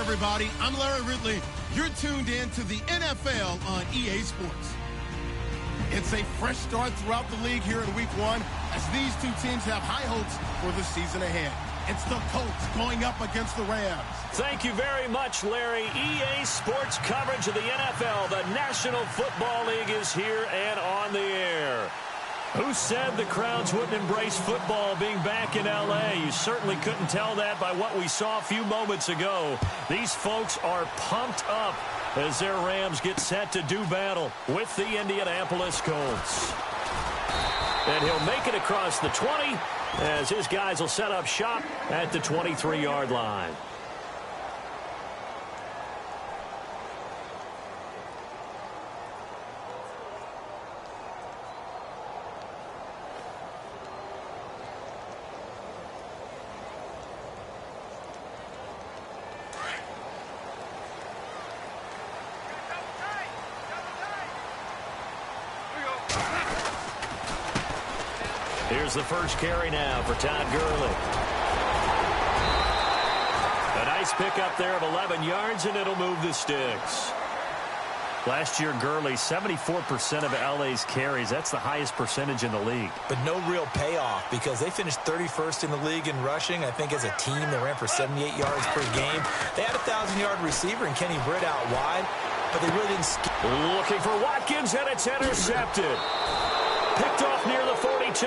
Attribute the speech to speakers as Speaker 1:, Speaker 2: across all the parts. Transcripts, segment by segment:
Speaker 1: everybody. I'm Larry Ridley. You're tuned in to the NFL on EA Sports. It's a fresh start throughout the league here in Week 1 as these two teams have high hopes for the season ahead. It's the Colts going up against the Rams.
Speaker 2: Thank you very much, Larry. EA Sports coverage of the NFL. The National Football League is here and on the air. Who said the crowds wouldn't embrace football being back in L.A.? You certainly couldn't tell that by what we saw a few moments ago. These folks are pumped up as their Rams get set to do battle with the Indianapolis Colts. And he'll make it across the 20 as his guys will set up shop at the 23-yard line. Here's the first carry now for Todd Gurley. A nice pickup there of 11 yards, and it'll move the sticks. Last year, Gurley, 74% of LA's carries. That's the highest percentage in the league.
Speaker 3: But no real payoff because they finished 31st in the league in rushing. I think as a team, they ran for 78 yards per game. They had a 1,000-yard receiver in Kenny Britt out wide, but they really didn't.
Speaker 2: Looking for Watkins, and it's intercepted. Picked off near the 42.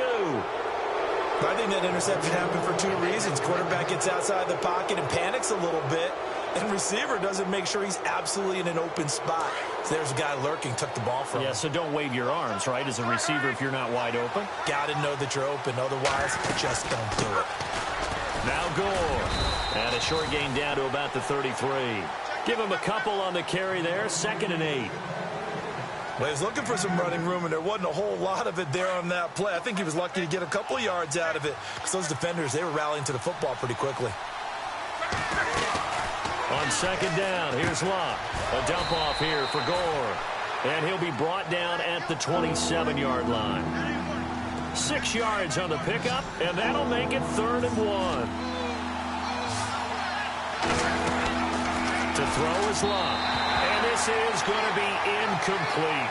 Speaker 3: I think that interception happened for two reasons. Quarterback gets outside the pocket and panics a little bit, and receiver doesn't make sure he's absolutely in an open spot. So there's a guy lurking, took the ball from him.
Speaker 2: Yeah, so don't wave your arms, right, as a receiver if you're not wide open.
Speaker 3: Got to know that you're open. Otherwise, just don't do it.
Speaker 2: Now Gore. And a short gain down to about the 33. Give him a couple on the carry there. 2nd and 8.
Speaker 3: Well, he was looking for some running room, and there wasn't a whole lot of it there on that play. I think he was lucky to get a couple of yards out of it because those defenders, they were rallying to the football pretty quickly.
Speaker 2: On 2nd down, here's Locke. A dump off here for Gore. And he'll be brought down at the 27-yard line. 6 yards on the pickup, and that'll make it 3rd and 1. To throw is Locke. And this is going to be incomplete.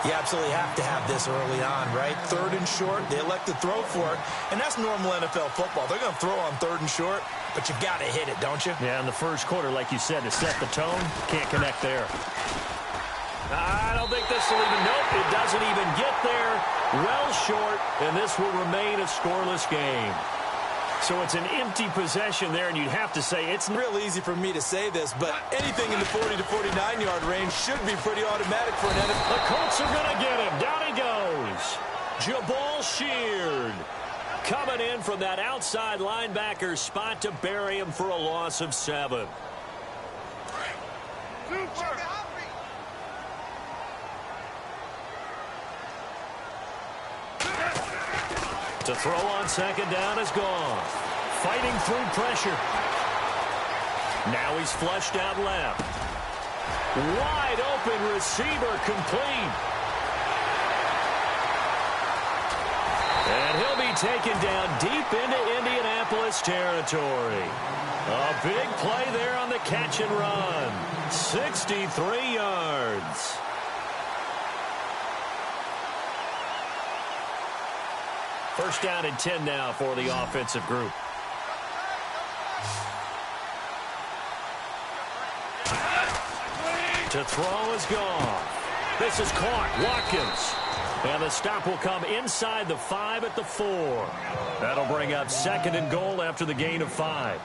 Speaker 3: You absolutely have to have this early on, right? 3rd and short, they elect to throw for it, and that's normal NFL football. They're going to throw on 3rd and short, but you've got to hit it, don't you?
Speaker 2: Yeah, in the first quarter, like you said, to set the tone, can't connect there. I don't think this will even, nope, it doesn't even get there. Well short, and this will remain a scoreless game. So it's an empty possession there, and you'd have to say it's
Speaker 3: real easy for me to say this, but anything in the 40 to 49-yard range should be pretty automatic for an NFL.
Speaker 2: The Colts are going to get him. Down he goes. Jabal Sheard coming in from that outside linebacker spot to bury him for a loss of 7. To throw on 2nd down is gone. Fighting through pressure. Now he's flushed out left. Wide open receiver complete. And he'll be taken down deep into Indianapolis territory. A big play there on the catch and run. 63 yards. First down and 10 now for the offensive group. To throw is gone. This is caught. Watkins. And the stop will come inside the 5 at the 4. That'll bring up 2nd and goal after the gain of 5.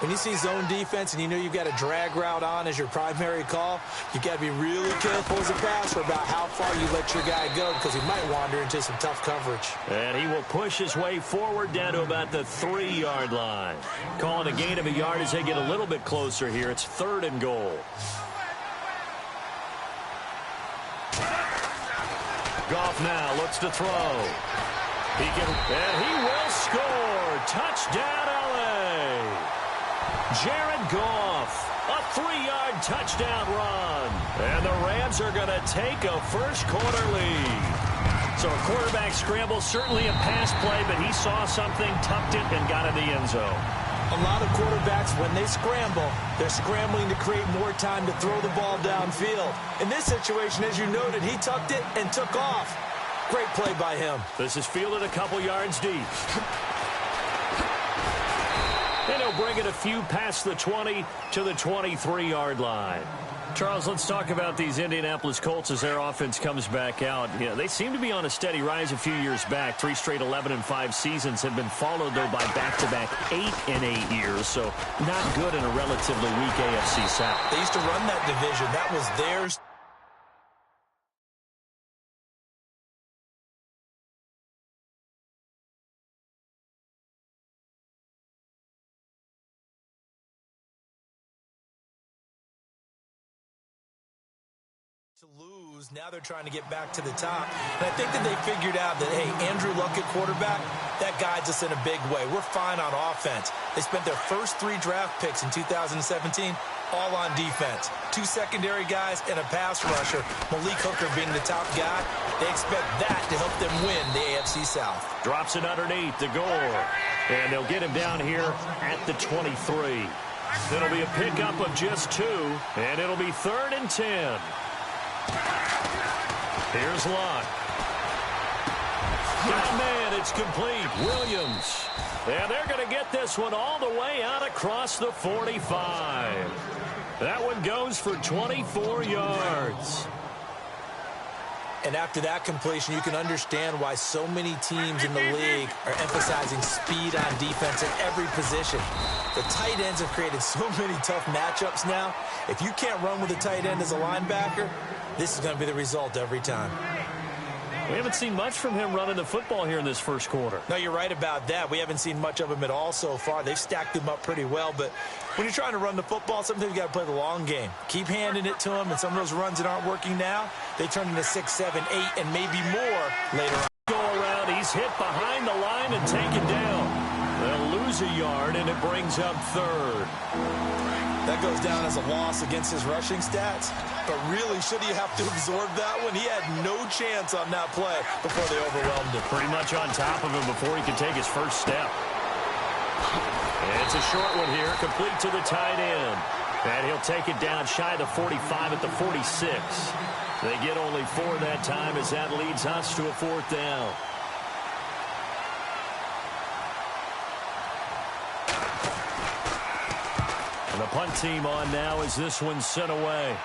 Speaker 3: When you see zone defense and you know you've got a drag route on as your primary call, you've got to be really careful as a passer about how far you let your guy go because he might wander into some tough coverage.
Speaker 2: And he will push his way forward down to about the 3-yard line. Calling a gain of a yard as they get a little bit closer here. It's 3rd and goal. Goff now looks to throw. And he will score. Touchdown, L.A. Jared Goff, a 3-yard touchdown run. And the Rams are going to take a first-quarter lead. So a quarterback scramble, certainly a pass play, but he saw something, tucked it, and got in the end zone.
Speaker 3: A lot of quarterbacks, when they scramble, they're scrambling to create more time to throw the ball downfield. In this situation, as you noted, he tucked it and took off. Great play by him.
Speaker 2: This is fielded a couple yards deep. And he'll bring it a few past the 20 to the 23-yard line. Charles, let's talk about these Indianapolis Colts as their offense comes back out. Yeah, they seem to be on a steady rise a few years back. 3 straight 11-5 seasons have been followed, though, by back-to-back 8 in 8 years. So not good in a relatively weak AFC South.
Speaker 3: They used to run that division. That was theirs. To lose, now they're trying to get back to the top. And I think that they figured out that, hey, Andrew Luck at quarterback, that guides us in a big way. We're fine on offense. They spent their first 3 draft picks in 2017 all on defense. 2 secondary guys and a pass rusher, Malik Hooker being the top guy. They expect that to help them win the AFC South.
Speaker 2: Drops it underneath the goal. And they'll get him down here at the 23. It'll be a pickup of just 2, and it'll be 3rd and 10. Here's Luck. Oh, man, it's complete. Williams. And they're going to get this one all the way out across the 45. That one goes for 24 yards.
Speaker 3: And after that completion, you can understand why so many teams in the league are emphasizing speed on defense at every position. The tight ends have created so many tough matchups now. If you can't run with a tight end as a linebacker, this is going to be the result every time.
Speaker 2: We haven't seen much from him running the football here in this first quarter.
Speaker 3: No, you're right about that. We haven't seen much of him at all so far. They've stacked him up pretty well, but when you're trying to run the football, sometimes you got to play the long game. Keep handing it to him, and some of those runs that aren't working now, they turn into 6, 7, 8, and maybe more later on.
Speaker 2: Go around, he's hit behind the line and taken down. They'll lose a yard, and it brings up 3rd.
Speaker 3: That goes down as a loss against his rushing stats. But really, should he have to absorb that one? He had no chance on that play before they overwhelmed him.
Speaker 2: Pretty much on top of him before he could take his first step. And it's a short one here, complete to the tight end. And he'll take it down shy of the 45 at the 46. They get only 4 that time as that leads us to a 4th down. And the punt team on now as this one's sent away.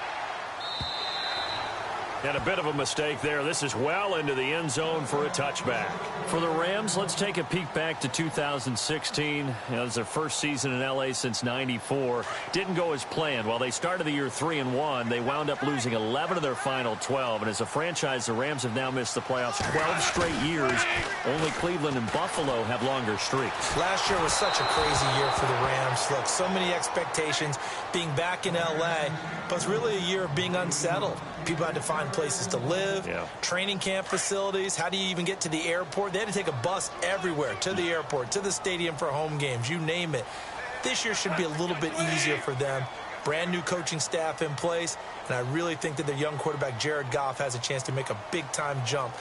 Speaker 2: And a bit of a mistake there. This is well into the end zone for a touchback. For the Rams, let's take a peek back to 2016. It was their first season in L.A. since '94. Didn't go as planned. While they started the year 3-1, they wound up losing 11 of their final 12. And as a franchise, the Rams have now missed the playoffs 12 straight years. Only Cleveland and Buffalo have longer streaks.
Speaker 3: Last year was such a crazy year for the Rams. Look, so many expectations being back in L.A., but it's really a year of being unsettled. People had to find places to live, training camp facilities. How do you even get to the airport? They had to take a bus everywhere, to the airport, to the stadium for home games, you name it. This year should be a little bit easier for them. Brand new coaching staff in place, and I really think that their young quarterback, Jared Goff, has a chance to make a big-time jump.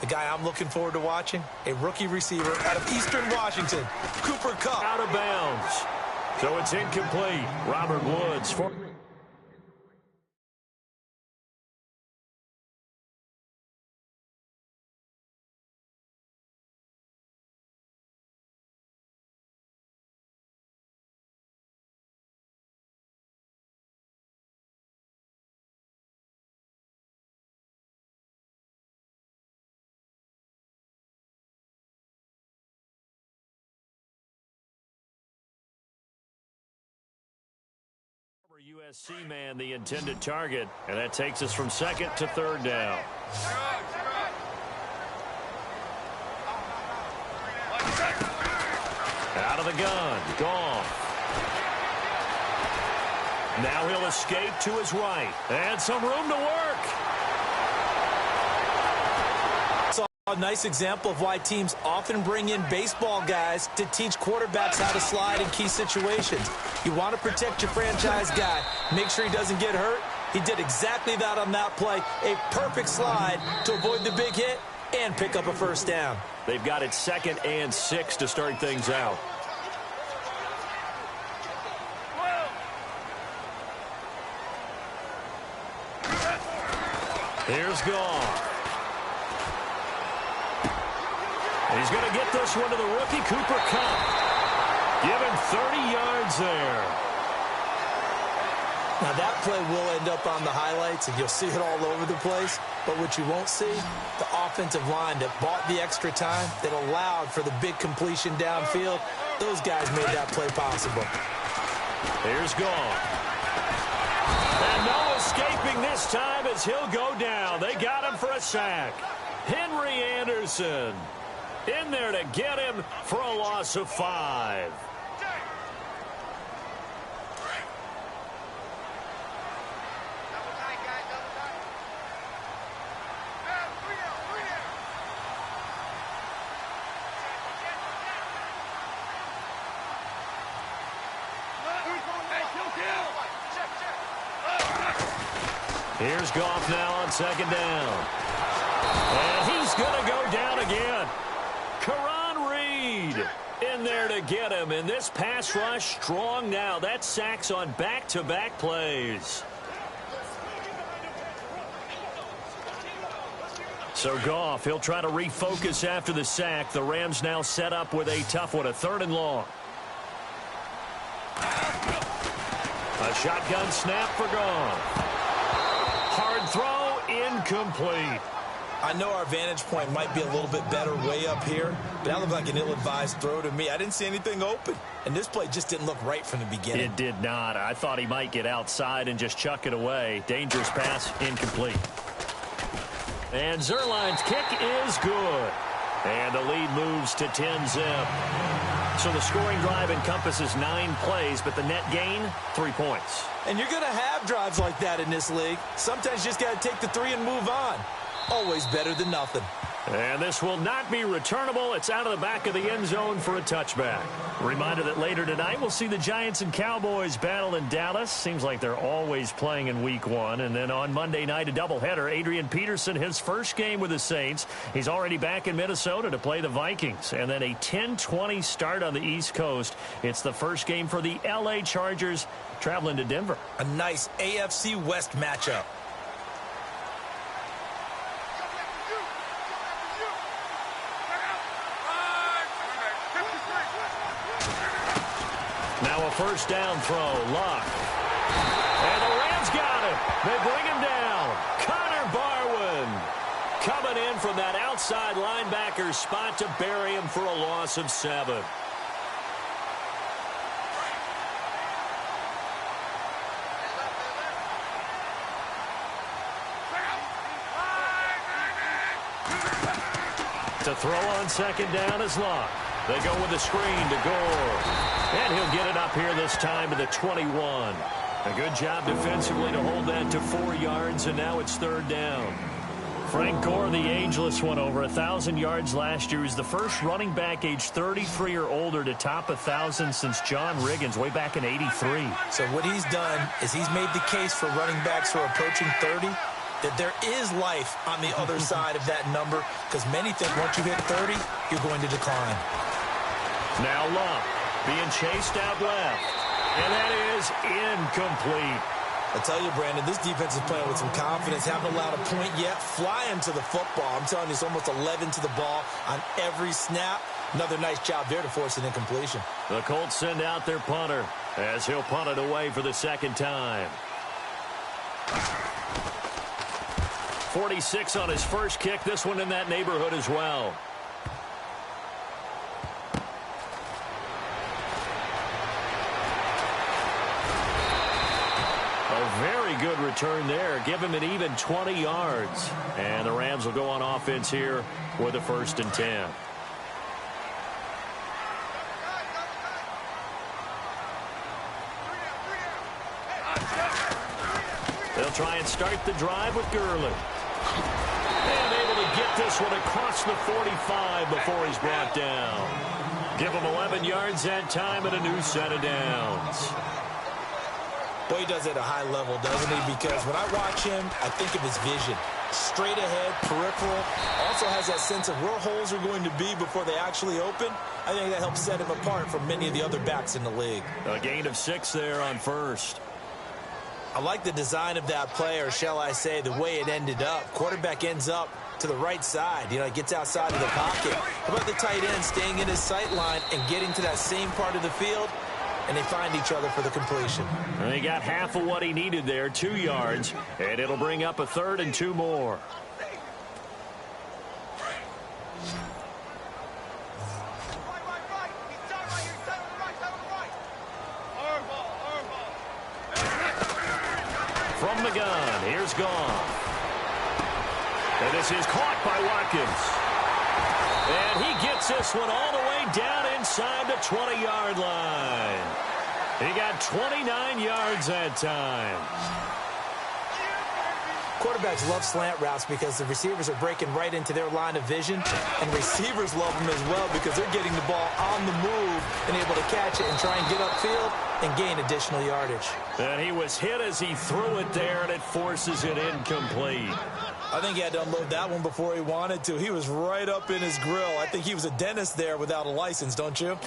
Speaker 3: The guy I'm looking forward to watching, a rookie receiver out of Eastern Washington, Cooper Kupp.
Speaker 2: Out of bounds. So it's incomplete. Robert Woods for... USC man, the intended target, and that takes us from 2nd to 3rd down. Out of the gun, Goff. Now he'll escape to his right, and some room to work.
Speaker 3: A nice example of why teams often bring in baseball guys to teach quarterbacks how to slide in key situations. You want to protect your franchise guy. Make sure he doesn't get hurt. He did exactly that on that play. A perfect slide to avoid the big hit and pick up a first down.
Speaker 2: They've got it 2nd and 6 to start things out. Here's Goff. He's going to get this one to the rookie, Cooper Kupp. Give him 30 yards there.
Speaker 3: Now, that play will end up on the highlights, and you'll see it all over the place. But what you won't see, the offensive line that bought the extra time, that allowed for the big completion downfield, those guys made that play possible.
Speaker 2: Here's Goff. And no escaping this time as he'll go down. They got him for a sack. Henry Anderson in there to get him for a loss of 5. Here's Goff now on second down. And he's going to go down again. Karan Reed in there to get him. And this pass rush strong now. That's sacks on back-to-back plays. So Goff, he'll try to refocus after the sack. The Rams now set up with a tough one, a 3rd and long. A shotgun snap for Goff. Hard throw, incomplete.
Speaker 3: I know our vantage point might be a little bit better way up here, but that looked like an ill-advised throw to me. I didn't see anything open, and this play just didn't look right from the beginning.
Speaker 2: It did not. I thought he might get outside and just chuck it away. Dangerous pass, incomplete. And Zerline's kick is good. And the lead moves to 10-zip. So the scoring drive encompasses 9 plays, but the net gain, 3 points.
Speaker 3: And you're going to have drives like that in this league. Sometimes you just got to take the 3 and move on. Always better than nothing.
Speaker 2: And this will not be returnable. It's out of the back of the end zone for a touchback. Reminder that later tonight we'll see the Giants and Cowboys battle in Dallas. Seems like they're always playing in week 1. And then on Monday night, a doubleheader. Adrian Peterson, his first game with the Saints. He's already back in Minnesota to play the Vikings. And then a 10:20 start on the East Coast. It's the first game for the L.A. Chargers traveling to Denver.
Speaker 3: A nice AFC West matchup.
Speaker 2: Now a first down throw, Luck. And the Rams got him. They bring him down. Connor Barwin coming in from that outside linebacker spot to bury him for a loss of 7. To throw on second down is Luck. They go with a screen to Gore. And he'll get it up here this time to the 21. A good job defensively to hold that to 4 yards, and now it's 3rd down. Frank Gore, the ageless one, over 1,000 yards last year. He's the first running back age 33 or older to top 1,000 since John Riggins way back in '83.
Speaker 3: So what he's done is he's made the case for running backs who are approaching 30 that there is life on the other side of that number, because many think once you hit 30, you're going to decline.
Speaker 2: Now Luck being chased out left. And that is incomplete.
Speaker 3: I tell you, Brandon, this defense is playing with some confidence. Haven't allowed a point yet. Flying to the football. I'm telling you, it's almost 11 to the ball on every snap. Another nice job there to force an incompletion.
Speaker 2: The Colts send out their punter as he'll punt it away for the 2nd time. 46 on his first kick. This one in that neighborhood as well. Very good return there. Give him an even 20 yards. And the Rams will go on offense here with a 1st and 10. They'll try and start the drive with Gurley. And able to get this one across the 45 before he's brought down. Give him 11 yards that time and a new set of downs.
Speaker 3: Boy, he does it at a high level, doesn't he? Because when I watch him, I think of his vision. Straight ahead, peripheral. Also has that sense of where holes are going to be before they actually open. I think that helps set him apart from many of the other backs in the league.
Speaker 2: A gain of 6 there on first.
Speaker 3: I like the design of that play, or shall I say the way it ended up. Quarterback ends up to the right side. You know, it gets outside of the pocket. How about the tight end staying in his sight line and getting to that same part of the field? And they find each other for the completion.
Speaker 2: And he got half of what he needed there, 2 yards, and it'll bring up a 3rd and 2 more. From the gun, here's Goff. And this is caught by Watkins. And he gets this one all the way down inside the 20-yard line. He got 29 yards that time.
Speaker 3: Quarterbacks love slant routes because the receivers are breaking right into their line of vision, and receivers love them as well because they're getting the ball on the move and able to catch it and try and get upfield and gain additional yardage.
Speaker 2: And he was hit as he threw it there, and it forces it incomplete.
Speaker 3: I think he had to unload that one before he wanted to. He was right up in his grill. I think he was a dentist there without a license, don't you?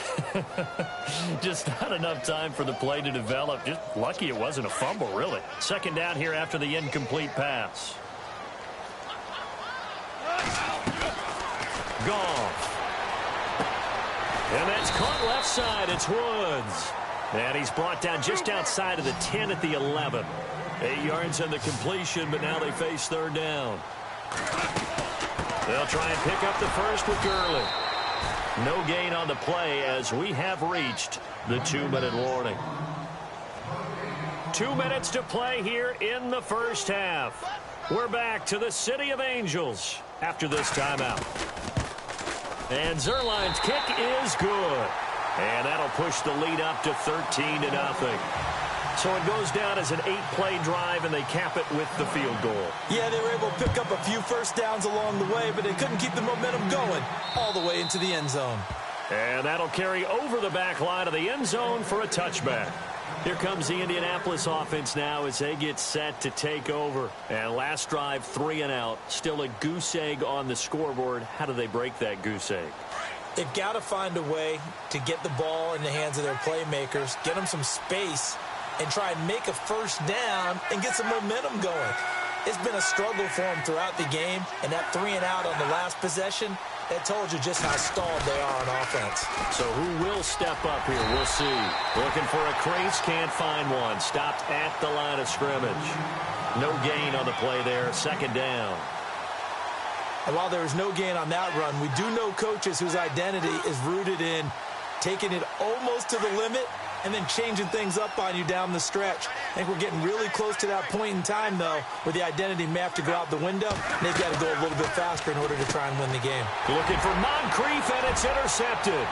Speaker 2: Just not enough time for the play to develop. Just lucky it wasn't a fumble, really. 2nd down here after the incomplete pass. Goff. And that's caught left side. It's Woods. And he's brought down just outside of the 10 at the 11. 8 yards on the completion, but now they face 3rd down. They'll try and pick up the first with Gurley. No gain on the play as we have reached the 2-minute warning. 2 minutes to play here in the first half. We're back to the City of Angels after this timeout. And Zerline's kick is good. And that'll push the lead up to 13-0. So it goes down as an 8-play drive, and they cap it with the field goal.
Speaker 3: Yeah, they were able to pick up a few first downs along the way, but they couldn't keep the momentum going all the way into the end zone.
Speaker 2: And that'll carry over the back line of the end zone for a touchback. Here comes the Indianapolis offense now as they get set to take over. And last drive, 3 and out. Still a goose egg on the scoreboard. How do they break that goose egg?
Speaker 3: They've got to find a way to get the ball in the hands of their playmakers, get them some space, and try and make a first down and get some momentum going. It's been a struggle for them throughout the game, and that 3 and out on the last possession, that told you just how stalled they are on offense.
Speaker 2: So who will step up here? We'll see. Looking for a crease, can't find one. Stopped at the line of scrimmage. No gain on the play there, 2nd down.
Speaker 3: And while there was no gain on that run, we do know coaches whose identity is rooted in taking it almost to the limit and then changing things up on you down the stretch. I think we're getting really close to that point in time, though, where the identity may have to go out the window, and they've got to go a little bit faster in order to try and win the game.
Speaker 2: Looking for Moncrief, and it's intercepted.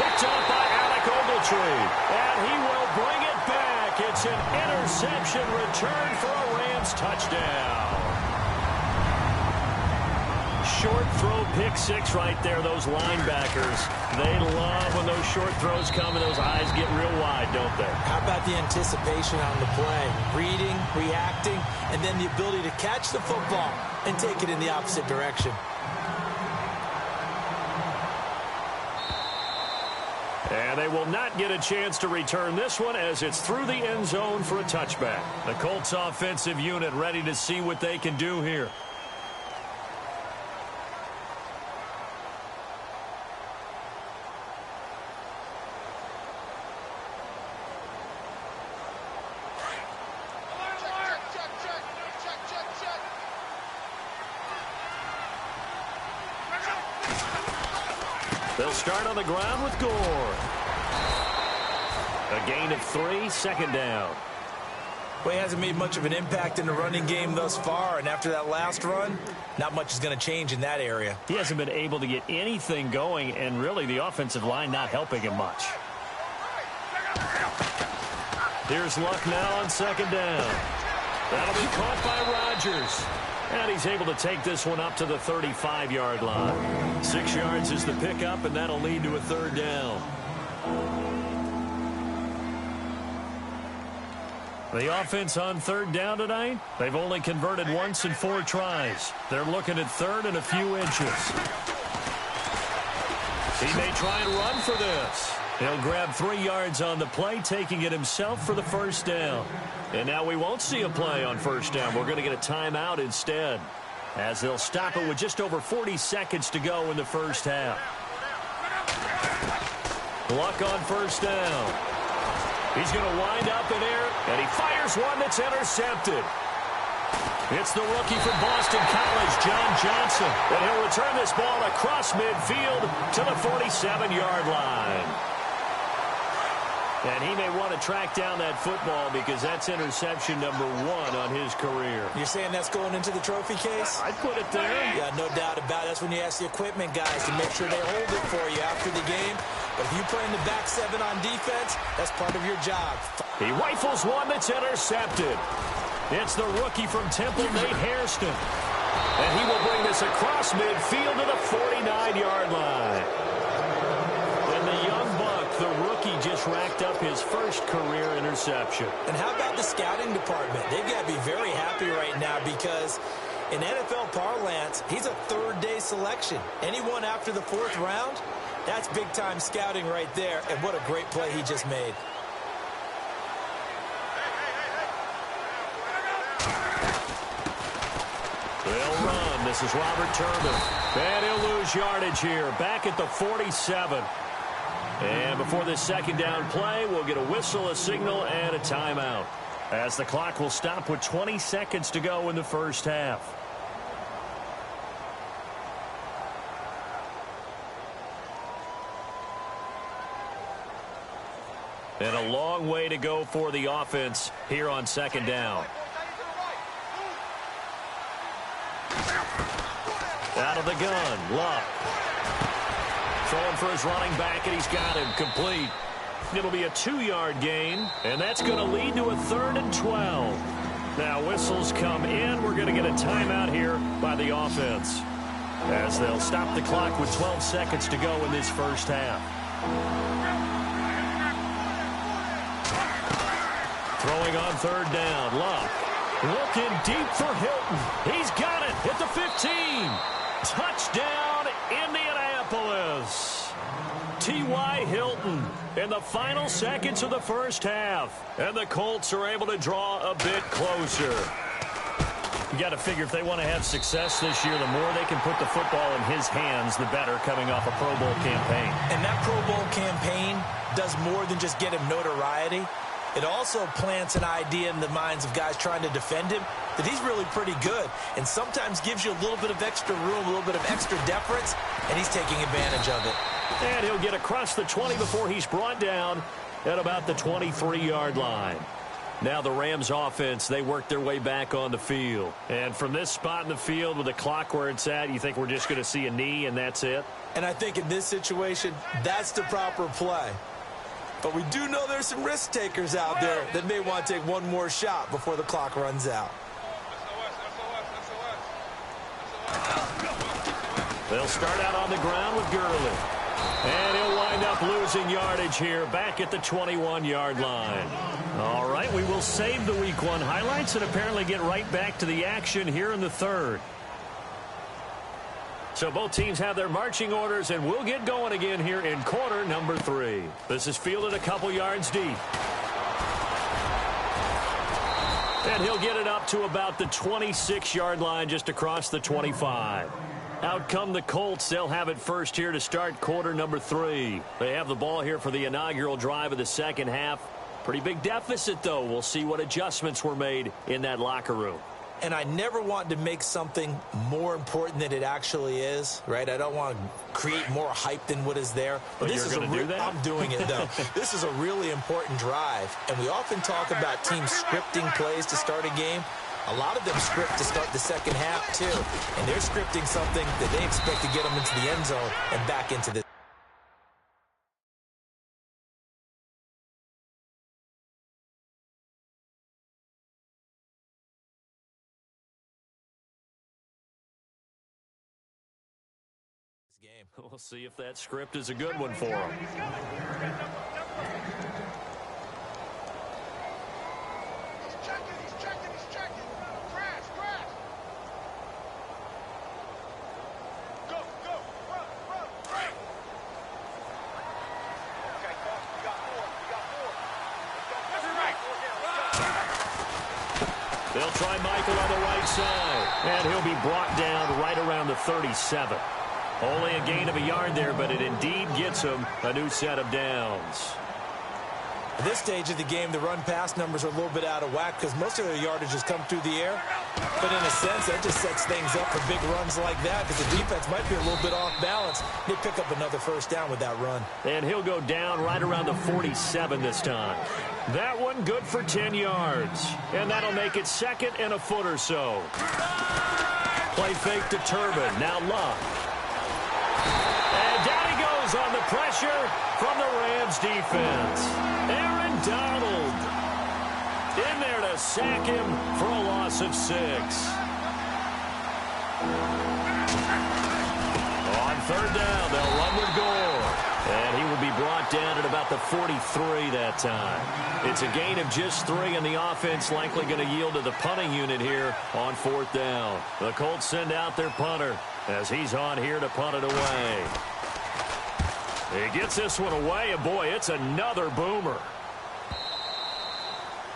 Speaker 2: Picked up by Alec Ogletree, and he will bring it back. It's an interception return for a Rams touchdown. Short throw, pick 6 right there. Those linebackers, they love when those short throws come and those eyes get real wide, don't they?
Speaker 3: How about the anticipation on the play? Reading, reacting, and then the ability to catch the football and take it in the opposite direction.
Speaker 2: And they will not get a chance to return this one as it's through the end zone for a touchback. The Colts offensive unit ready to see what they can do here. They'll start on the ground with Gore. A gain of 3, 2nd down.
Speaker 3: Well, he hasn't made much of an impact in the running game thus far, and after that last run, not much is going to change in that area.
Speaker 2: He hasn't been able to get anything going, and really the offensive line not helping him much. Here's Luck now on 2nd down. That'll be caught by Rodgers. And he's able to take this one up to the 35-yard line. 6 yards is the pickup, and that'll lead to a 3rd down. The offense on 3rd down tonight, they've only converted once in 4 tries. They're looking at 3rd and a few inches. He may try and run for this. He'll grab 3 yards on the play, taking it himself for the first down. And now we won't see a play on first down. We're going to get a timeout instead, as they'll stop it with just over 40 seconds to go in the first half. Luck on first down. He's going to wind up in air, and he fires one that's intercepted. It's the rookie from Boston College, John Johnson. And he'll return this ball across midfield to the 47-yard line. And he may want to track down that football because that's interception number 1 on his career. You're saying that's going into the trophy case? I'd put it there. Yeah, no doubt about it. That's when you ask the equipment guys to make sure they hold it for you after the game. But if you play in the back 7 on defense, that's part of your job. He rifles one that's intercepted. It's the rookie from Temple, Nate Hairston. And he will bring this across midfield to the 49-yard line. And the young buck, the rookie, just racked up his first career interception. And how about the scouting department? They've got to be very happy right now because in NFL parlance, he's a third-day selection. Anyone after the 4th round, that's big-time scouting right there. And what a great play he just made. They'll run. This is Robert Turbin. And he'll lose yardage here. Back at the 47. And before this second down play, we'll get a whistle, a signal, and a timeout, as the clock will stop with 20 seconds to go in the first half. And a long way to go for the offense here on second down. Out of the gun, Luck. Throwing for his running back, and he's got him complete. It'll be a 2-yard gain, and that's going to lead to a 3rd and 12. Now whistles come in. We're going to get a timeout here by the offense, as they'll stop the clock with 12 seconds to go in this first half. Throwing on 3rd down, Luck. Looking deep for Hilton. He's got it at the 15. Touchdown, Indianapolis. T.Y. Hilton in the final seconds of the first half. And the Colts are able to draw a bit closer. You got to figure if they want to have success this year, the more they can put the football in his hands, the better, coming off a Pro Bowl campaign. And that Pro Bowl campaign does more than just get him notoriety. It also plants an idea in the minds of guys trying to defend him that he's really pretty good, and sometimes gives you a little bit of extra room, a little bit of extra deference, and he's taking advantage of it. And he'll get across the 20 before he's brought down at about the 23-yard line. Now the Rams offense, they work their way back on the field. And from this spot in the field with the clock where it's at, you think we're just going to see a knee and that's it? And I think in this situation, that's the proper play. But we do know there's some risk takers out there that may want to take one more shot before the clock runs out. They'll start out on the ground with Gurley. And he'll wind up losing yardage here back at the 21-yard line. All right, we will save the Week 1 highlights and apparently get right back to the action here in the 3rd. So both teams have their marching orders, and we'll get going again here in quarter number 3. This is fielded a couple yards deep. And he'll get it up to about the 26-yard line, just across the 25. Out come the Colts. They'll have it first here to start quarter number 3. They have the ball here for the inaugural drive of the second half. Pretty big deficit, though. We'll see what adjustments were made in that locker room. And I never want to make something more important than it actually is, right? I don't want to create more hype than what is there. But this is I'm doing it, though. This is a really important drive. And we often talk about teams scripting plays to start a game. A lot of them script to start the second half, too. And they're scripting something that they expect to get them into the end zone and back into the game. We'll see if that script is a good one for him. They'll try Michael on the right side. And he'll be brought down right around the 37. Only a gain of a yard there, but it indeed gets him a new set of downs.
Speaker 3: At this stage of the game, the run-pass numbers are a little bit out of whack because most of their yardage has come through the air. But in a sense, that just sets things up for big runs like that because the defense might be a little bit off balance. They pick up another first down with that run. And he'll go down right around the 47 this time. That one good for 10 yards. And that'll make it second and a foot or so. Play fake to Turbin. Now Luck. And down he goes on the pressure from the Rams defense. Aaron Donald in there to sack him for a loss of 6. On third down, they'll run with Gore. And he will be brought down at about the 43 that time. It's a gain of just 3, and the offense likely going to yield to the punting unit here on fourth down. The Colts send out their punter as he's on here to punt it away. He gets this one away, and boy, it's another boomer.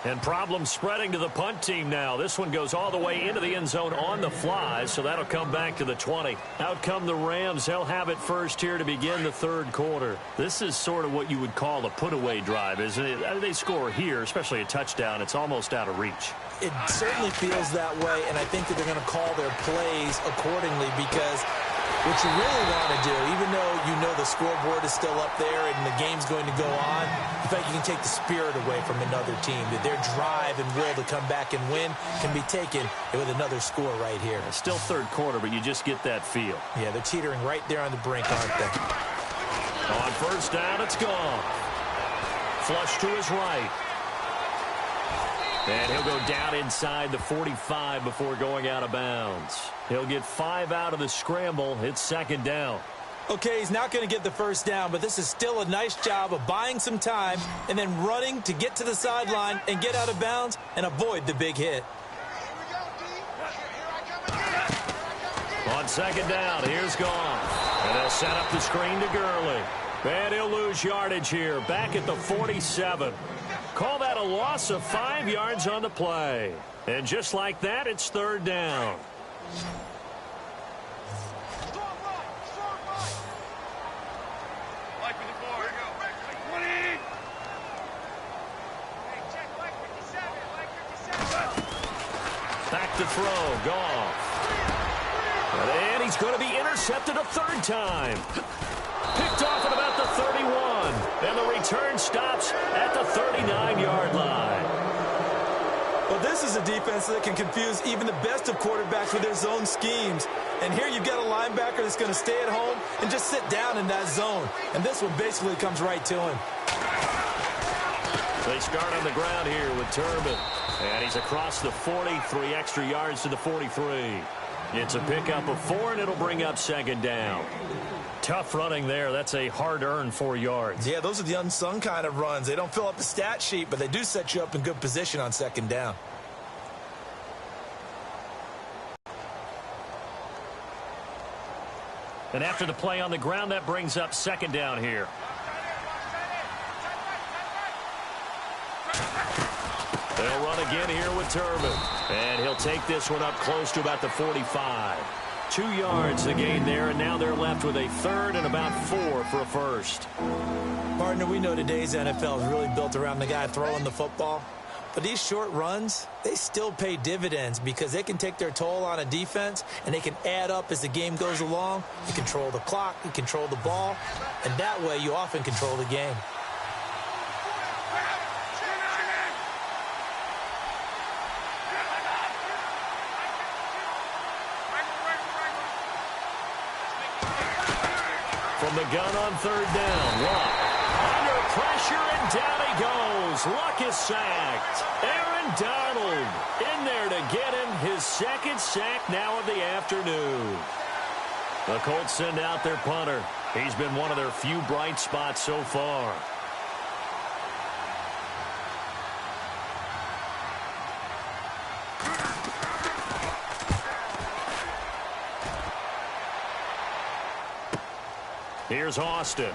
Speaker 3: And problems spreading to the punt team now. This one goes all the way into the end zone on the fly, so that'll come back to the 20. Out come the Rams. They'll have it first here to begin the third quarter. This is sort of what you would call a put-away drive, isn't it? They score here, especially a touchdown. It's almost out of reach. It certainly feels that way, and I think that they're going to call their plays accordingly because what you really want to do, even though you know the scoreboard is still up there and the game's going to go on, in fact, you can take the spirit away from another team, that their drive and will to come back and win can be taken with another score right here.
Speaker 2: It's still third quarter, but you just get that feel.
Speaker 3: Yeah, they're teetering right there on the brink, aren't they?
Speaker 2: On first down, it's gone. Flush to his right. And he'll go down inside the 45 before going out of bounds. He'll get 5 out of the scramble. It's second down.
Speaker 3: Okay, he's not going to get the first down, but this is still a nice job of buying some time and then running to get to the sideline and get out of bounds and avoid the big hit.
Speaker 2: On second down, here's Goff. And they'll set up the screen to Gurley. And he'll lose yardage here, back at the 47. Call that a loss of 5 yards on the play. And just like that, it's third down. Back to throw, Goff. And he's going to be intercepted a third time. Picked off at about the 31. And the return stops at the 39-yard line.
Speaker 3: Well, this is a defense that can confuse even the best of quarterbacks with their zone schemes. And here you've got a linebacker that's going to stay at home and just sit down in that zone. And this one basically comes right to him.
Speaker 2: They start on the ground here with Turbin. And he's across the 40, 3 extra yards to the 43. It's a pickup of 4, and it'll bring up second down. Tough running there. That's a hard-earned 4 yards.
Speaker 3: Yeah, those are the unsung kind of runs. They don't fill up the stat sheet, but they do set you up in good position on second down.
Speaker 2: And after the play on the ground, that brings up second down here. They'll run again here with Turbin. And he'll take this one up close to about the 45. 2 yards the gain there, and now they're left with a third and about 4 for a first.
Speaker 3: Partner, we know today's NFL is really built around the guy throwing the football. But these short runs, they still pay dividends because they can take their toll on a defense, and they can add up as the game goes along. You control the clock, you control the ball, and that way you often control the game.
Speaker 2: From the gun on third down, Luck under pressure, and down he goes. Luck is sacked. Aaron Donald in there to get him his second sack now of the afternoon. The Colts send out their punter. He's been one of their few bright spots so far. Here's Austin.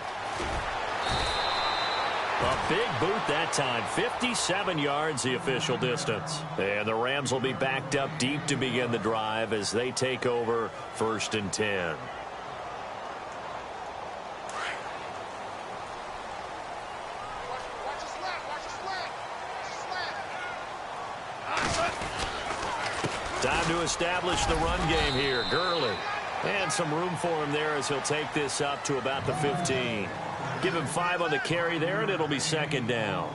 Speaker 2: A big boot that time. 57 yards, the official distance. And the Rams will be backed up deep to begin the drive as they take over 1st and 10. Time to establish the run game here. Gurley. And some room for him there as he'll take this up to about the 15. Give him 5 on the carry there, and it'll be 2nd down.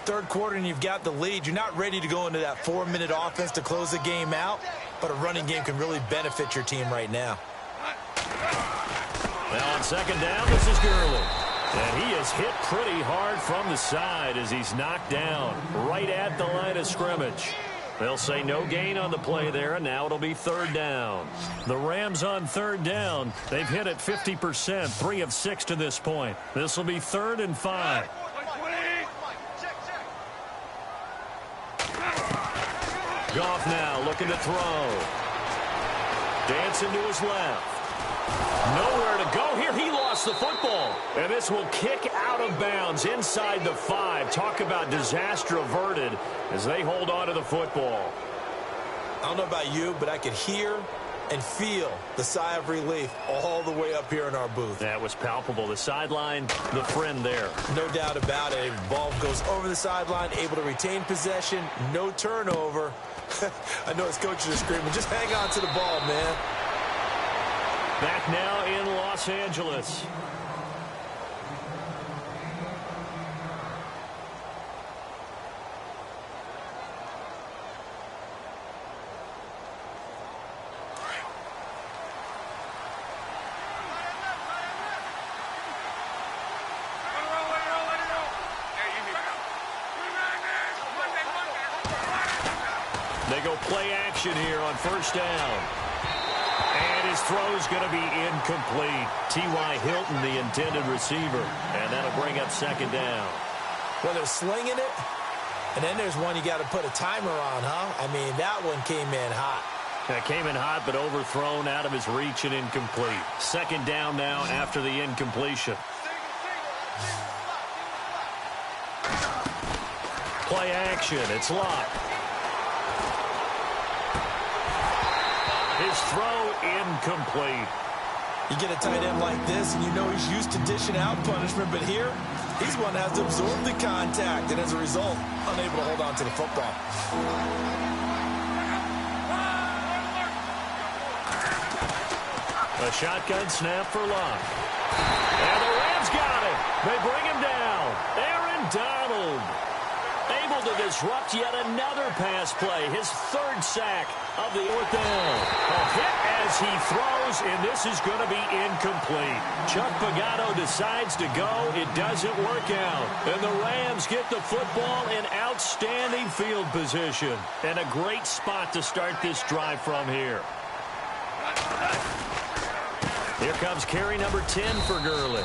Speaker 3: Third quarter, and you've got the lead. You're not ready to go into that 4-minute offense to close the game out, but a running game can really benefit your team right now.
Speaker 2: Now on 2nd down, this is Gurley. And he is hit pretty hard from the side as he's knocked down right at the line of scrimmage. They'll say no gain on the play there, and now it'll be 3rd down. The Rams on 3rd down. They've hit it 50%, 3 of 6 to this point. This will be 3rd and 5. Goff now looking to throw. Dancing to his left. Nowhere to go here. He lost the football. And this will kick out of bounds inside the 5. Talk about disaster averted as they hold on to the football.
Speaker 3: I don't know about you, but I could hear and feel the sigh of relief all the way up here in our booth.
Speaker 2: That was palpable. The sideline, the friend there.
Speaker 3: No doubt about it. Ball goes over the sideline, able to retain possession, no turnover. I know his coaches are screaming, just hang on to the ball, man.
Speaker 2: Back now in Los Angeles. They go play action here on 1st down. And his throw's going to be incomplete. T.Y. Hilton, the intended receiver. And that'll bring up 2nd down.
Speaker 3: Well, they're slinging it. And then there's one you got to put a timer on, huh? I mean, that one came in hot.
Speaker 2: That came in hot, but overthrown, out of his reach, and incomplete. 2nd down now after the incompletion. Play action. It's locked. His throw incomplete.
Speaker 3: You get a tight end like this, and you know he's used to dishing out punishment, but here, he's one that has to absorb the contact, and as a result, unable to hold on to the football.
Speaker 2: A shotgun snap for Locke. And the Rams got it. They bring him down. Aaron Donald able to disrupt yet another pass play. His 3rd sack of the 4th down. A hit as he throws, and this is going to be incomplete. Chuck Pagano decides to go. It doesn't work out. And the Rams get the football in outstanding field position. And a great spot to start this drive from here. Here comes carry number 10 for Gurley.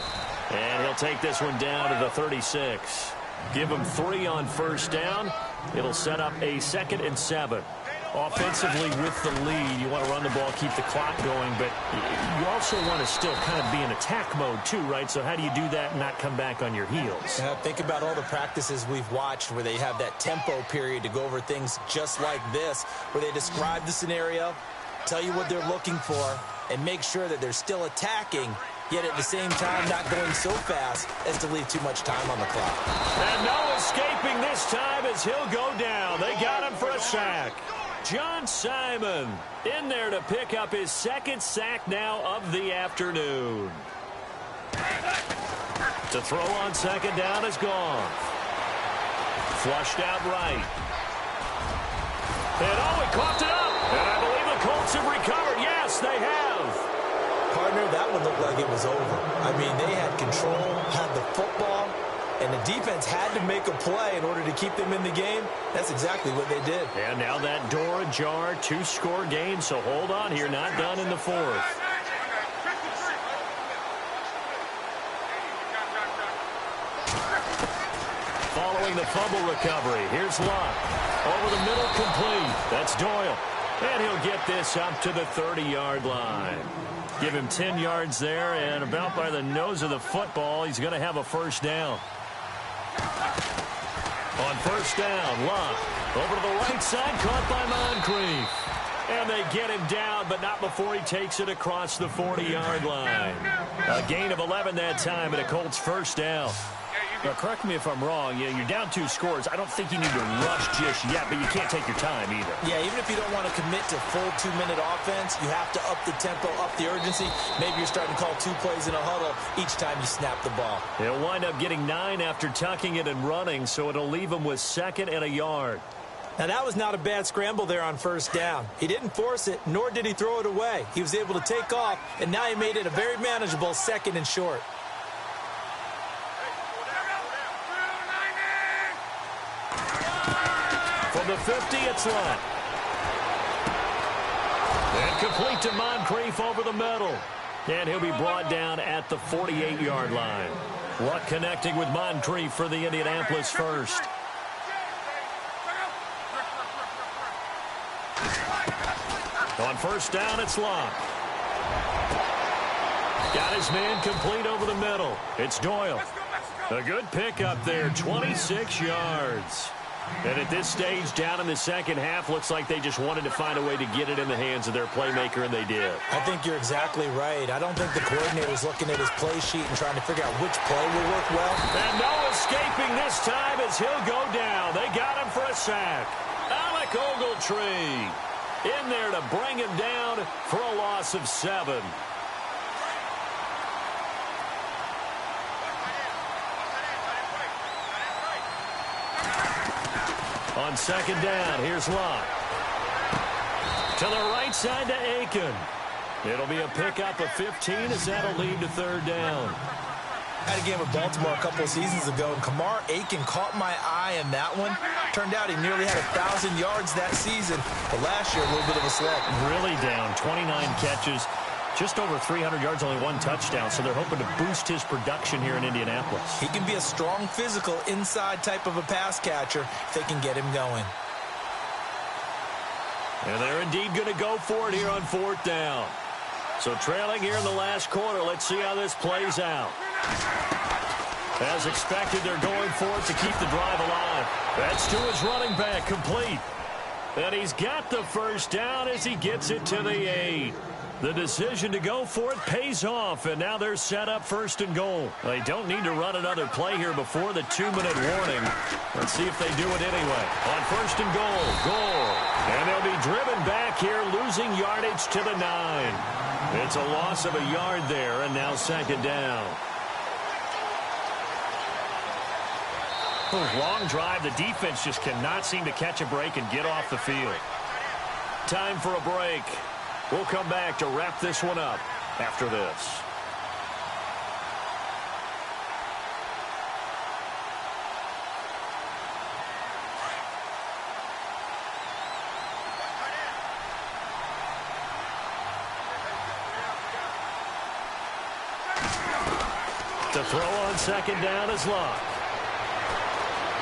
Speaker 2: And he'll take this one down to the 36. Give him 3 on 1st down. It'll set up a 2nd and 7. Offensively with the lead, you want to run the ball, keep the clock going, but you also want to still kind of be in attack mode too, right? So how do you do that and not come back on your heels?
Speaker 3: Think about all the practices we've watched where they have that tempo period to go over things just like this, where they describe the scenario, tell you what they're looking for, and make sure that they're still attacking, yet at the same time not going so fast as to leave too much time on the clock.
Speaker 2: And no escaping this time as he'll go down. They got him for a sack. John Simon in there to pick up his 2nd sack now of the afternoon. To throw on 2nd down is gone. Flushed out right. And oh, he coughed it up. And I believe the Colts have recovered. Yes, they have.
Speaker 3: Partner, that one looked like it was over. I mean, they had control, had the football, and the defense had to make a play in order to keep them in the game. That's exactly what they did.
Speaker 2: And now that door ajar, 2-score game, so hold on here, not done in the 4th. Following the fumble recovery, here's Locke. Over the middle, complete. That's Doyle. And he'll get this up to the 30-yard line. Give him 10 yards there, and about by the nose of the football, he's going to have a 1st down. On first down, Locke over to the right side, caught by Moncrief. And they get him down, but not before he takes it across the 40-yard line. A gain of 11 that time, and a Colts first down. Now, correct me if I'm wrong. You're down 2 scores. I don't think you need to rush just yet, but you can't take your time either.
Speaker 3: Yeah, even if you don't want to commit to full 2-minute offense, you have to up the tempo, up the urgency. Maybe you're starting to call 2 plays in a huddle each time you snap the ball.
Speaker 2: He'll wind up getting 9 after tucking it and running, so it'll leave him with 2nd and a yard.
Speaker 3: Now, that was not a bad scramble there on first down. He didn't force it, nor did he throw it away. He was able to take off, and now he made it a very manageable 2nd and short.
Speaker 2: From the 50, it's Luck. And complete to Moncrief over the middle. And he'll be brought down at the 48-yard line. Luck connecting with Moncrief for the Indianapolis first. On first down, it's Luck. Got his man complete over the middle. It's Doyle. A good pickup there, 26 yards. And at this stage, down in the second half, looks like they just wanted to find a way to get it in the hands of their playmaker, and they did.
Speaker 3: I think you're exactly right. I don't think the coordinator's looking at his play sheet and trying to figure out which play will work well.
Speaker 2: And no escaping this time as he'll go down. They got him for a sack. Alec Ogletree in there to bring him down for a loss of 7. On second down, here's Locke. To the right side to Aiken. It'll be a pickup of 15 as that'll lead to third down.
Speaker 3: I had a game with Baltimore a couple of seasons ago, and Kamar Aiken caught my eye in that one. Turned out he nearly had 1,000 yards that season, but last year a little bit of a slump.
Speaker 2: Really down, 29 catches, just over 300 yards, only 1 touchdown, so they're hoping to boost his production here in Indianapolis.
Speaker 3: He can be a strong physical inside type of a pass catcher if they can get him going.
Speaker 2: And they're indeed going to go for it here on fourth down. So trailing here in the last quarter, let's see how this plays out. As expected, they're going for it to keep the drive alive. That's to his running back, complete. And he's got the first down as he gets it to the 8. The decision to go for it pays off, and now they're set up first and goal. They don't need to run another play here before the 2-minute warning. Let's see if they do it anyway. On first and goal. And they'll be driven back here, losing yardage to the 9. It's a loss of a yard there, and now second down. Long drive. The defense just cannot seem to catch a break and get off the field. Time for a break. We'll come back to wrap this one up after this. To throw on second down is Locke.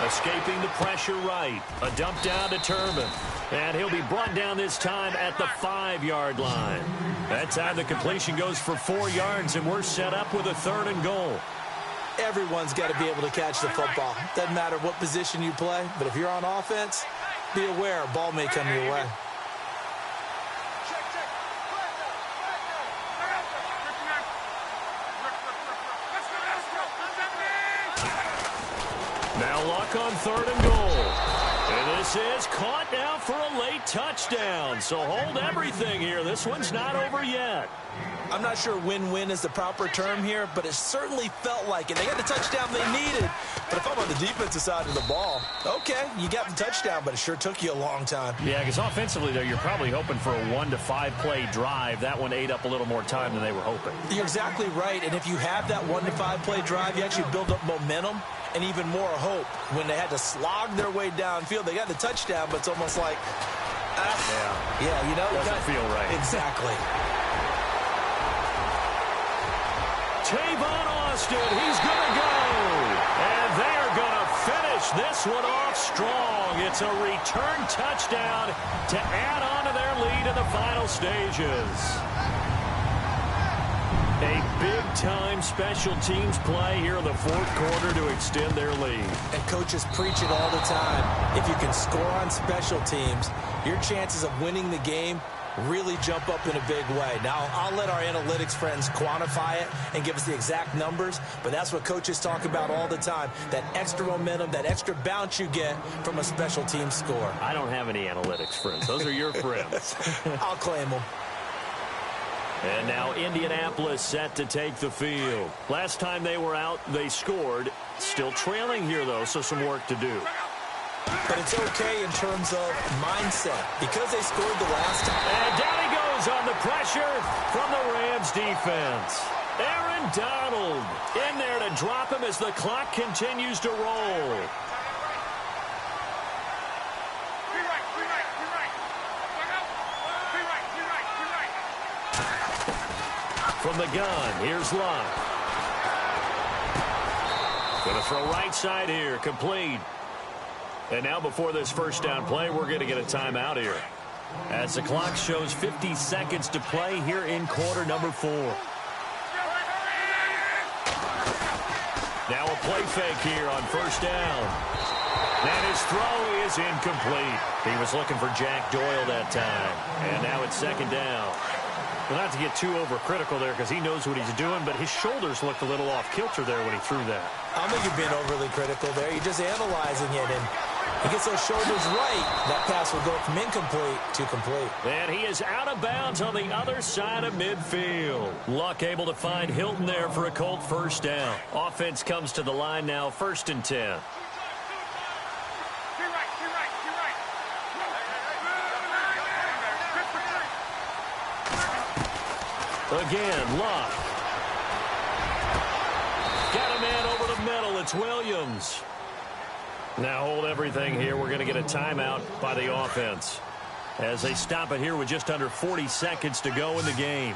Speaker 2: Escaping the pressure right. A dump down to Turman. And he'll be brought down this time at the 5-yard line. That time the completion goes for 4 yards, and we're set up with a third and goal.
Speaker 3: Everyone's got to be able to catch the football. Doesn't matter what position you play, but if you're on offense, be aware a ball may come your way.
Speaker 2: Now Luck on third and goal. And this is caught now for a late touchdown. So hold everything here. This one's not over yet.
Speaker 3: I'm not sure win-win is the proper term here, but it certainly felt like it. They got the touchdown they needed. But if I'm on the defensive side of the ball, okay, you got the touchdown, but it sure took you a long time.
Speaker 2: Yeah, because offensively, though, you're probably hoping for a 1 to 5 play drive. That one ate up a little more time than they were hoping.
Speaker 3: You're exactly right. And if you have that 1 to 5 play drive, you actually build up momentum and even more hope. When they had to slog their way downfield, they got the touchdown, but it's almost like, yeah, you know,
Speaker 2: doesn't feel right.
Speaker 3: Exactly.
Speaker 2: Tavon Austin, he's going to go. And they're going to finish this one off strong. It's a return touchdown to add on to their lead in the final stages. A big-time special teams play here in the fourth quarter to extend their lead.
Speaker 3: And coaches preach it all the time. If you can score on special teams, your chances of winning the game really jump up in a big way. Now, I'll let our analytics friends quantify it and give us the exact numbers, but that's what coaches talk about all the time, that extra momentum, that extra bounce you get from a special team score.
Speaker 2: I don't have any analytics friends. Those are your friends.
Speaker 3: I'll claim them.
Speaker 2: And now Indianapolis set to take the field. Last time they were out, they scored. Still trailing here, though, so some work to do.
Speaker 3: But it's okay in terms of mindset because they scored the last time.
Speaker 2: And down he goes on the pressure from the Rams defense. Aaron Donald in there to drop him as the clock continues to roll. From the gun, here's Love. Going to throw right side here, complete. And now before this first down play, we're going to get a timeout here. As the clock shows 50 seconds to play here in quarter number 4. Now a play fake here on first down. And his throw is incomplete. He was looking for Jack Doyle that time. And now it's second down. Well, not to get too overcritical there because he knows what he's doing, but his shoulders looked a little off kilter there when he threw that.
Speaker 3: I don't think you're being overly critical there. You're just analyzing it, and he gets those shoulders right. That pass will go from incomplete to complete.
Speaker 2: And he is out of bounds on the other side of midfield. Luck able to find Hilton there for a Colt first down. Offense comes to the line now, 1st and 10. Again, Luck. Got a man over the middle. It's Williams. Now hold everything here. We're going to get a timeout by the offense as they stop it here with just under 40 seconds to go in the game.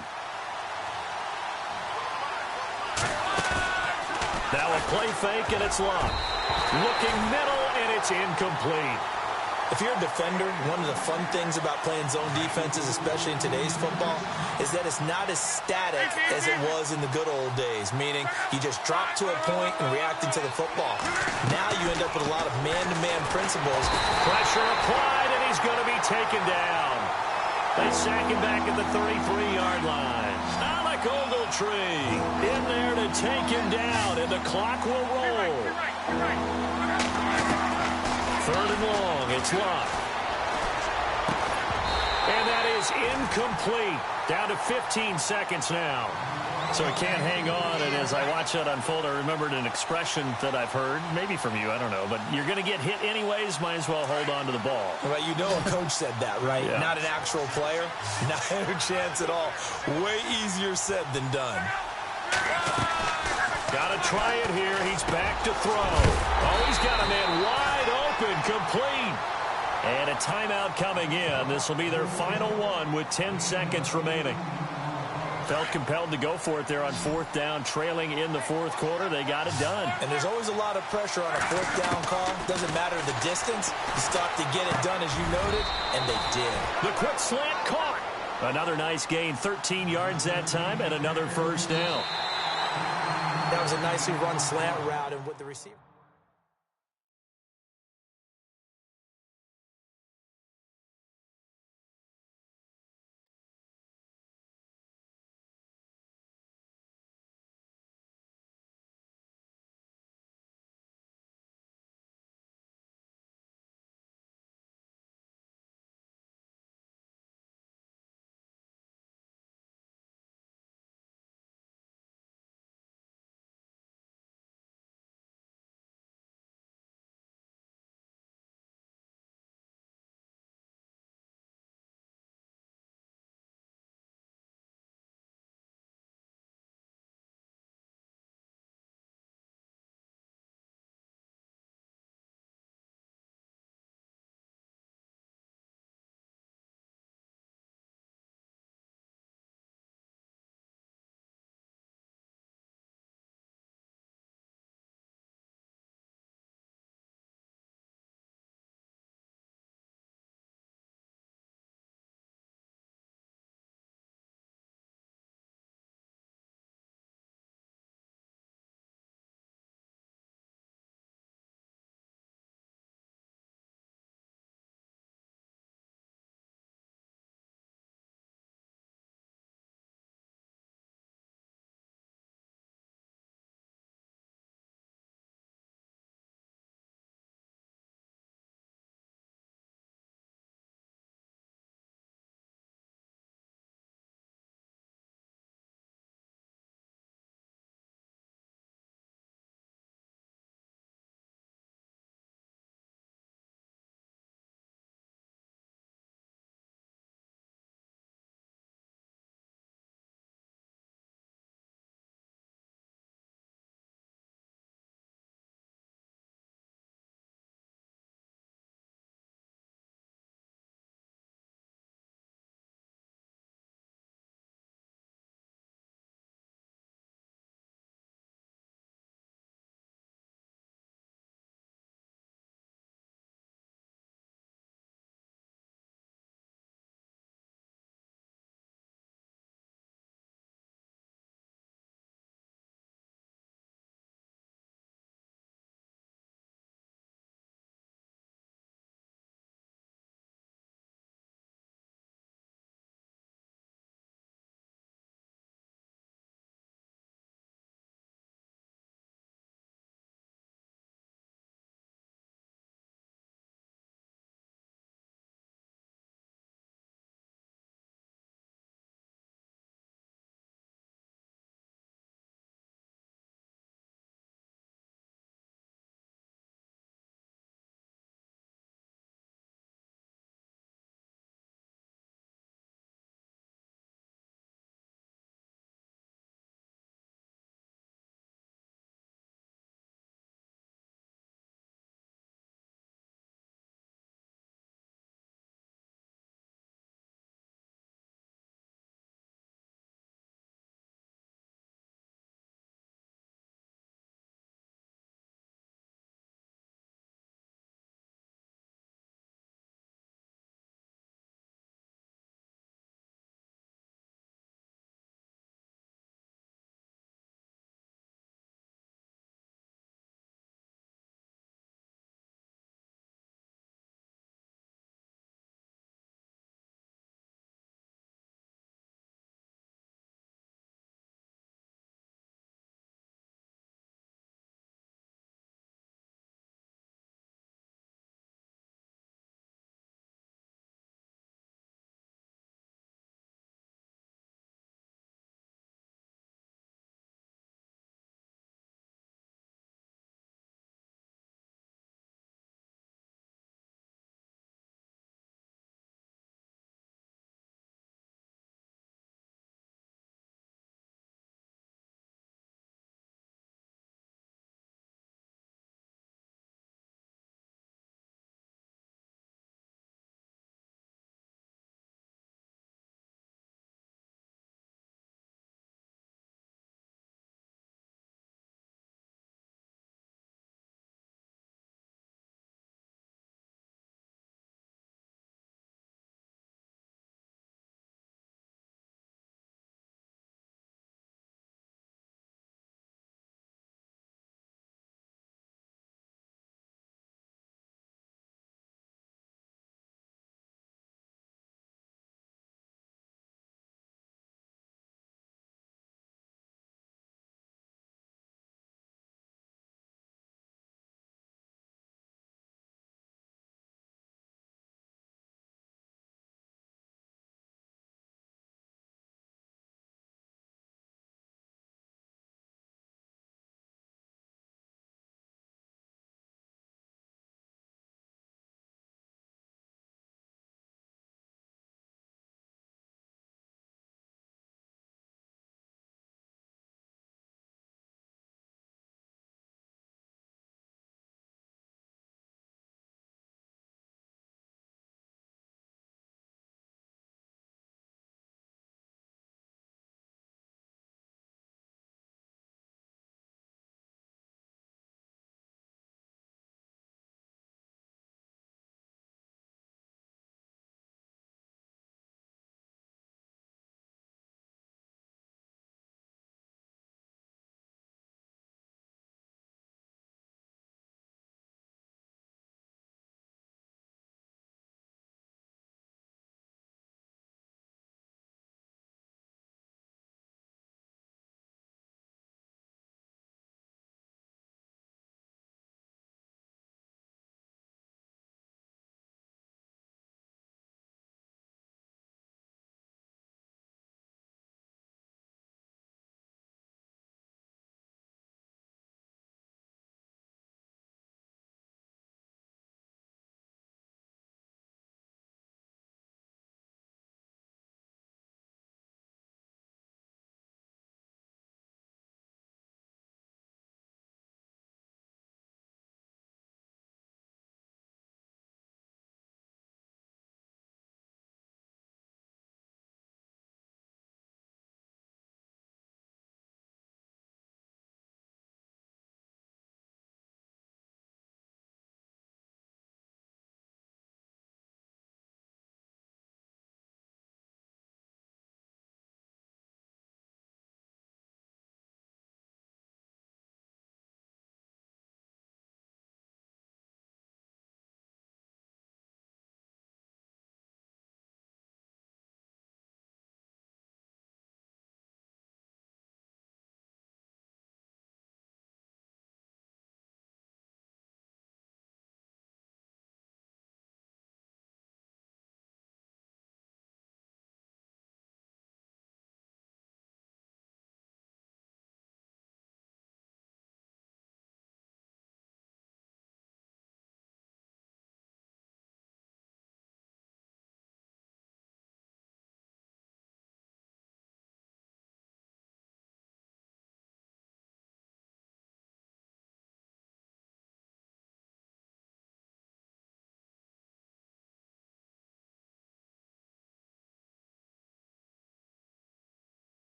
Speaker 2: Now a play fake, and it's Luck. Looking middle, and it's incomplete.
Speaker 3: If you're a defender, one of the fun things about playing zone defenses, especially in today's football, is that it's not as static as it was in the good old days, meaning you just drop to a point and react into the football. Now you end up with a lot of man-to-man principles.
Speaker 2: Pressure applied, and he's going to be taken down. They sack him back at the 33-yard line. Alec Ogletree in there to take him down, and the clock will roll. 3rd and long, it's Luck. And that is incomplete. Down to 15 seconds now. So he can't hang on, and as I watch that unfold, I remembered an expression that I've heard, maybe from you, I don't know, but you're going to get hit anyways, might as well hold on to the ball.
Speaker 3: Right, you know a coach said that, right?
Speaker 2: Yeah.
Speaker 3: Not an actual player. Not a chance at all. Way easier said than done.
Speaker 2: Got to try it here. He's back to throw. Oh, he's got a man wide open, complete. And a timeout coming in. This will be their final one with 10 seconds remaining. Felt compelled to go for it there on 4th down, trailing in the 4th quarter. They got it done.
Speaker 3: And there's always a lot of pressure on a 4th down call. Doesn't matter the distance. You stop to get it done, as you noted, and they did.
Speaker 2: The quick slant caught. Another nice gain, 13 yards that time, and another first down.
Speaker 3: That was a nicely run slant route, and with the receiver.